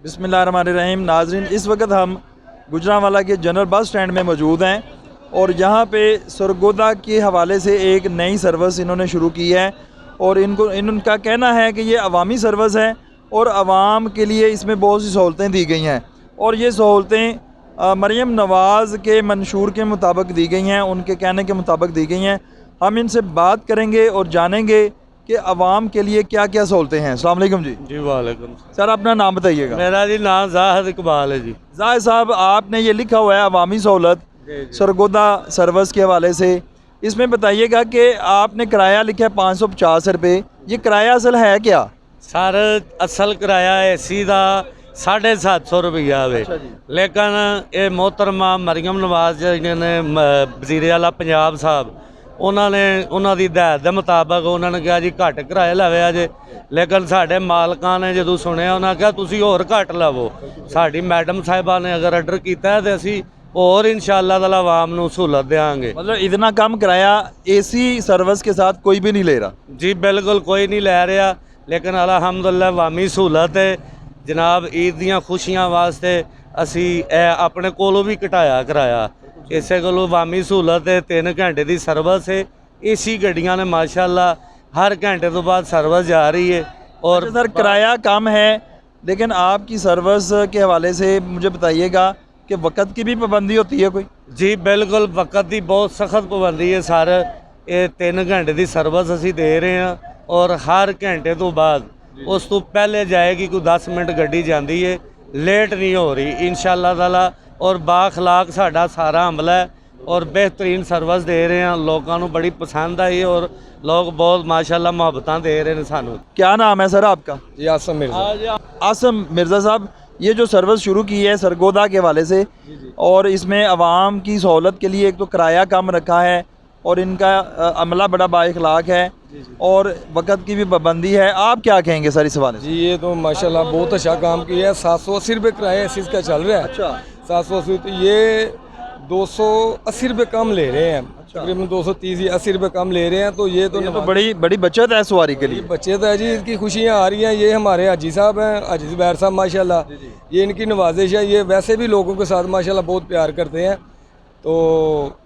बिस्मिल्लाहिर्रहमानिर्रहीम। नाज़रीन, इस वक्त हम गुजरांवाला के जनरल बस स्टैंड में मौजूद हैं और यहाँ पे सरगोदा के हवाले से एक नई सर्विस इन्होंने शुरू की है और इनका कहना है कि ये अवामी सर्विस है और आवाम के लिए इसमें बहुत सी सहूलतें दी गई हैं और ये सहूलतें मरियम नवाज़ के मंशूर के मुताबिक दी गई हैं, उनके कहने के मुताबिक दी गई हैं। हम इनसे बात करेंगे और जानेंगे कि आवाम के लिए क्या क्या सहूलतें हैं। अस्सलाम वालेकुम जी। जी वालेकुम सर, अपना नाम बताइएगा। मेरा जी नाम जाहिद इकबाल है जी। जाहिद साहब, आपने ये लिखा हुआ है अवामी सहूलत सरगोदा सर्विस के हवाले से, इसमें बताइएगा कि आपने किराया लिखा है 550 रुपये, ये किराया असल है क्या? सर असल किराया एसी का 750 रुपया वे, लेकिन ये मोहतरमा मरियम नवाज जी ने वज़ीर आला पंजाब साहब उन्होंने दी हदायत के मुताबिक उन्होंने कहा जी घट किराया लवे जे, लेकिन साढ़े मालकां ने जो सुनिया उन्होंने कहा तुसी होर घट लवो। साड़ी मैडम साहिबा ने अगर ऑर्डर किया है तो असी और इंशाअल्लाह ताला आवाम नूं सहूलत देंगे। मतलब इतना कम किराया एसी सर्विस के साथ कोई भी नहीं ले रहा? जी बिल्कुल कोई नहीं लै रहा, लेकिन अलहमदुलिल्लाह अवामी सहूलत है जनाब। ईद दियां खुशियां वास्ते असी अपने कोलों भी घटाया किराया, इसे को अवामी सहूलत है। 3 घंटे की सर्विस है, एसी गड्डियां ने माशाअल्लाह हर घंटे तो बाद सर्विस जा रही है। और सर किराया कम है, लेकिन आपकी सर्विस के हवाले से मुझे बताइएगा कि वक़्त की भी पाबंदी होती है कोई? जी बिल्कुल, वक़्त की बहुत सख्त पाबंदी है सर। ये 3 घंटे की सर्विस असी दे रहे हैं और हर घंटे तो बाद उस तो पहले जाएगी कोई 10 मिनट गड्डी जाती है, लेट नहीं हो रही इंशाअल्लाह ताला। और बाखलाक साडा सारा अमला है और बेहतरीन सर्विस दे रहे हैं, लोगों को बड़ी पसंद आई और लोग बहुत माशाअल्लाह मुहब्बत दे रहे हैं सानू। क्या नाम है सर आपका? जी आसम मिर्ज़ा। आसम मिर्ज़ा साहब, ये जो सर्विस शुरू की है सरगोदा के हवाले से और इसमें आवाम की सहूलत के लिए एक तो किराया कम रखा है और इनका अमला बड़ा बाइखलाक है और वक़्त की भी पाबंदी है, आप क्या कहेंगे सर इस हवाले से? जी ये तो माशाल्लाह बहुत अच्छा काम किया है। 780 रुपये किराया इस का चल रहा है। अच्छा, 780 तो ये 280 रुपये कम ले रहे हैं, तकरीबन 230 या 80 रुपये कम ले रहे हैं। तो ये तो बड़ी बड़ी बचत है सवारी के लिए। बच्चे तो है जी, इसकी खुशियाँ आ रही हैं। ये हमारे हाजी साहब हैं, हाजी ज़ुबैर साहब माशाल्लाह, ये इनकी नवाजिश है। ये वैसे भी लोगों के साथ माशाल्लाह बहुत प्यार करते हैं। तो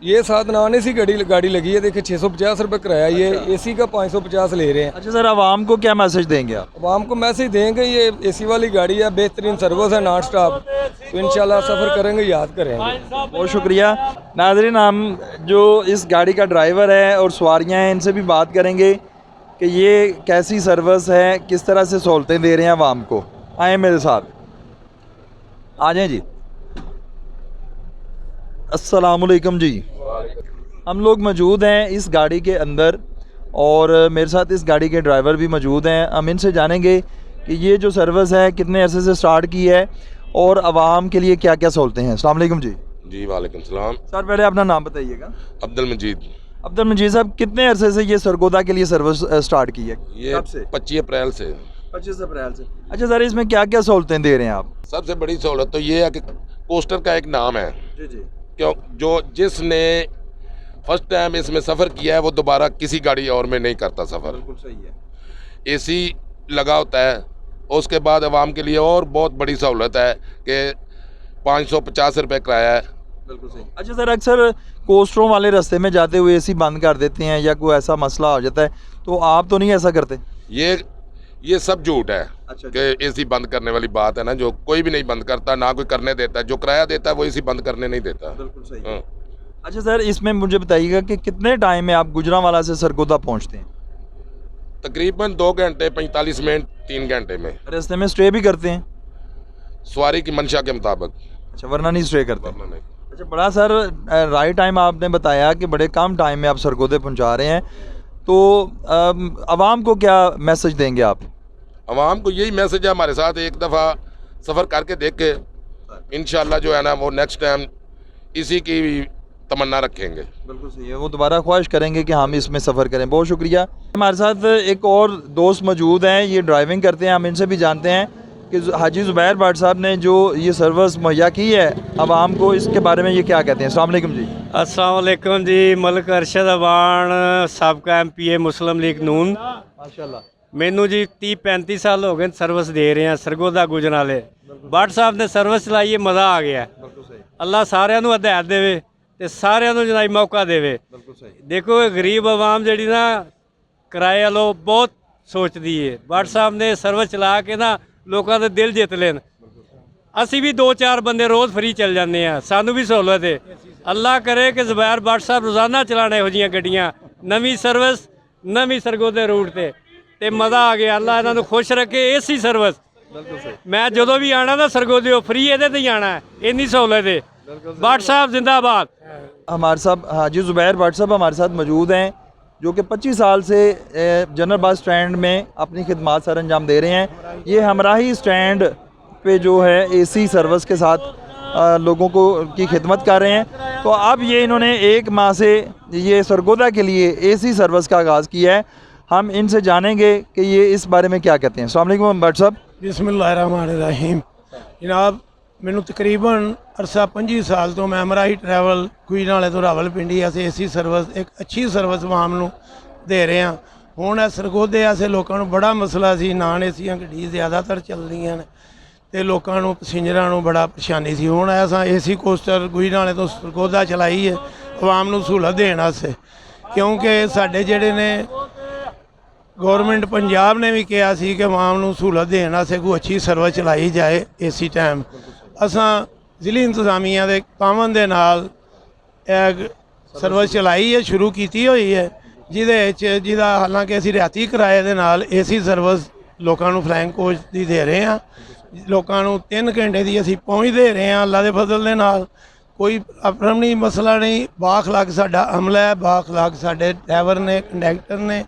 ये साथ नाने सी गाड़ी लगी है, देखिए 650 रुपये किराया, ये एसी का 550 ले रहे हैं। अच्छा सर, आवाम को क्या मैसेज देंगे आप? आवाम को मैसेज देंगे ये एसी वाली गाड़ी है, बेहतरीन सर्विस है, नॉन स्टॉप, तो इंशाल्लाह सफ़र करेंगे, याद करेंगे। बहुत शुक्रिया। नाज़रीन, हम जो इस गाड़ी का ड्राइवर है और सवारियाँ हैं इनसे भी बात करेंगे कि ये कैसी सर्विस है, किस तरह से सहूलतें दे रहे हैं आवाम को। आए मेरे साथ, आ जाएँ जी। अस्सलाम वालेकुम जी। हम लोग मौजूद हैं इस गाड़ी के अंदर और मेरे साथ इस गाड़ी के ड्राइवर भी मौजूद हैं। हम इनसे जानेंगे कि ये जो सर्विस है कितने अरसे से स्टार्ट की है और आवाम के लिए क्या क्या सहूलतें हैं। अस्सलाम वालेकुम जी। जी वालेकुम सलाम। सर पहले अपना नाम बताइएगा। अब्दुल मजीद। अब्दुल मजीद साहब, कितने अरसे से ये सरगोदा के लिए सर्विस स्टार्ट की है? ये 25 अप्रैल से। 25 अप्रैल से। अच्छा सर, इसमें क्या क्या सहूलतें दे रहे हैं आप? सबसे बड़ी सहूलत तो ये है कि कोस्टर का एक नाम है, जी जी, क्यों जो जिसने फर्स्ट टाइम इसमें सफ़र किया है वो दोबारा किसी गाड़ी और में नहीं करता सफ़र। बिल्कुल सही है। एसी लगा होता है, उसके बाद आवाम के लिए और बहुत बड़ी सहूलत है कि 550 रुपये किराया है। बिल्कुल सही। अच्छा सर, अक्सर कोस्टरों वाले रास्ते में जाते हुए एसी बंद कर देते हैं या कोई ऐसा मसला हो जाता है, तो आप तो नहीं ऐसा करते? ये सब झूठ है। अच्छा कि एसी बंद करने वाली बात है ना, जो कोई भी नहीं बंद करता, ना कोई करने देता है। जो किराया देता है वो एसी बंद करने नहीं देता। बिल्कुल सही। हाँ। अच्छा सर, इसमें मुझे बताइएगा कि कितने टाइम में आप गुजरांवाला से सरगोदा पहुंचते हैं? तकरीबन 2 घंटे 45 मिनट 3 घंटे में। रास्ते में स्टे भी करते हैं? सवारी की मंशा के मुताबिक। अच्छा, वरना नहीं स्टे करते? वरना नहीं। अच्छा, बड़ा सर राइट टाइम आपने बताया कि बड़े कम टाइम में आप सरगोदे पहुंचा रहे हैं, तो आवाम को क्या मैसेज देंगे आप? आवाम को यही मैसेज है, हमारे साथ एक दफ़ा सफ़र करके देखे, इंशाल्लाह जो है ना वो नेक्स्ट टाइम इसी की तमन्ना रखेंगे। बिल्कुल सही है, वो दोबारा ख्वाहिश करेंगे कि हम इसमें सफ़र करें। बहुत शुक्रिया। हमारे साथ एक और दोस्त मौजूद हैं, ये ड्राइविंग करते हैं, हम इनसे भी जानते हैं कि हाजी ज़ुबैर भट्ट साहब ने जो ये सर्विस मुहैया की है आवाम को, इसके बारे में ये क्या कहते हैं। अस्सलाम वालेकुम जी। अस्सलाम वालेकुम जी। मलिक अरशद अवान, साबका MPA मुस्लिम लीग नून। माशाल्लाह। मैनू जी 30-35 साल हो गए सर्विस दे रहे हैं सरगोदा गुजरांवाले। ਭੱਟ ਸਾਹਿਬ ਨੇ ਸਰਵਿਸ ਚਲਾਈ ਹੈ, ਮਜ਼ਾ ਆ ਗਿਆ। ਅੱਲਾ ਸਾਰਿਆਂ ਨੂੰ ਹਦਾਇਤ ਦੇਵੇ ਤੇ ਸਾਰਿਆਂ ਨੂੰ ਜਨਾਈ ਮੌਕਾ ਦੇਵੇ। ਦੇਖੋ ਇਹ ਗਰੀਬ ਆਵਾਮ ਜਿਹੜੀ ਨਾ ਕਿਰਾਏ ਵਾਲੋਂ ਬਹੁਤ ਸੋਚਦੀ ਹੈ। ਭੱਟ ਸਾਹਿਬ ਨੇ ਸਰਵਿਸ ਚਲਾ ਕੇ ਨਾ ਲੋਕਾਂ ਦੇ ਦਿਲ ਜਿੱਤ ਲੈਣ। ਅਸੀਂ ਵੀ 2-4 ਬੰਦੇ ਰੋਜ਼ ਫਰੀ ਚੱਲ ਜਾਂਦੇ ਆ, ਸਾਨੂੰ ਵੀ ਸਹੂਲਤ ਹੈ। ਅੱਲਾ ਕਰੇ ਕਿ ਜ਼ੁਬੈਰ ਭੱਟ ਸਾਹਿਬ ਰੋਜ਼ਾਨਾ ਚਲਾਣ ਇਹੋ ਜਿਹੀਆਂ ਗੱਡੀਆਂ, ਨਵੀਂ ਸਰਵਿਸ, ਨਵੀਂ ਸਰਗੋਦੇ ਰੂਟ ਤੇ ਮਜ਼ਾ ਆ ਗਿਆ। ਅੱਲਾ ਇਹਨਾਂ ਨੂੰ ਖੁਸ਼ ਰੱਖੇ। ਏਸੀ ਸਰਵਿਸ ਮੈਂ ਜਦੋਂ ਵੀ ਆਣਾ ਨਾ ਸਰਗੋਦਿਓ ਫਰੀ ਇਹਦੇ ਤੇ ਹੀ आना है, ਇੰਨੀ सहूलत है। भट्ट साहब जिंदाबाद। हमारे साहब हाजी ज़ुबैर भट्ट साहब हमारे साथ मौजूद हैं, जो कि 25 साल से जनरल बस स्टैंड में अपनी खिदमत सर अंजाम दे रहे हैं। ये हमराही स्टैंड पे जो है एसी सर्विस के साथ लोगों को की खिदमत कर रहे हैं। तो अब ये इन्होंने 1 माह से ये सरगोदा के लिए एसी सर्विस का आगाज़ किया है। हम इनसे जानेंगे कि ये इस बारे में क्या कहते हैं। अस्सलाम वालेकुम भट्ट साहब। बिस्मिल्लाहिर्रहमानिर्रहीम। जनाब मैनू तकरीबन अरसा 25 साल तो मैं हमराही ट्रैवल गुजरावाले तो रावलपिंडी ऐसे एसी सर्विस एक अच्छी सर्विस आवाम नूं दे रहे हैं। हुण सरगोदे ऐसे लोगों को बड़ा मसला सी, नान एसियां गड्डी ज़्यादातर चलदियां ने ते लोगों को पैसेंजरां नूं बड़ा परेशानी सी। हुण असां एसी कोस्टर गुजरावाले तो सरगोदा चलाई है आवाम नूं सहूलत देण वास्ते, क्योंकि साडे जिहड़े ने गौरमेंट पंजाब ने भी कहा सी कि आवाम नूं सहूलत देण वास्ते कोई अच्छी सर्विस चलाई जाए एसी टाइम। असां जिली इंतजामिया के तावन दे नाल सर्विस चलाई है, शुरू की हुई है, जिहदा हालांकि असीं रियाती किराए दे नाल एसी सर्विस लोकां नूं फ्लाइंग कोच दी दे रहे हैं। लोकां नूं 3 घंटे की असीं पहुँच दे रहे हैं अल्लाह दे फजल दे नाल। कोई अपनी मसला नहीं, बाखलाक साडा अमला है, बाखलाक साडे ड्राइवर ने, कंडक्टर ने।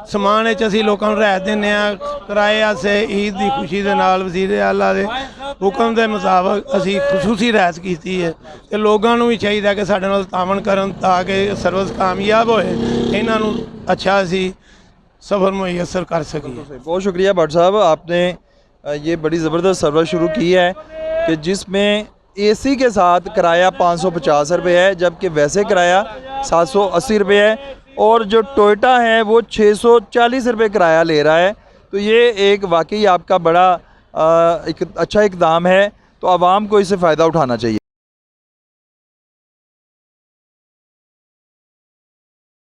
समान असीं लोकां नूं रियायत दिंदे आ किराए आस्ते ईद की खुशी दे नाल वज़ीर आला दे हुक्म के मुताबिक असीं खसूसी रियायत कीती है ते लोकां नूं भी चाहिए कि साडे नाल तावन करन ताकि सर्विस कामयाब होए, इन्हां नूं अच्छा असीं सफ़र मुयस्सर कर सकीए। बहुत शुक्रिया भट्ट साहब, आपने ये बड़ी ज़बरदस्त सर्विस शुरू की है कि जिसमें एसी के साथ किराया 550 रुपये है, जबकि वैसे किराया 780 रुपये है, और जो टोयोटा है वो 640 रुपये किराया ले रहा है। तो ये एक वाकई आपका बड़ा एक अच्छा इक़दाम है, तो आवाम को इससे फ़ायदा उठाना चाहिए।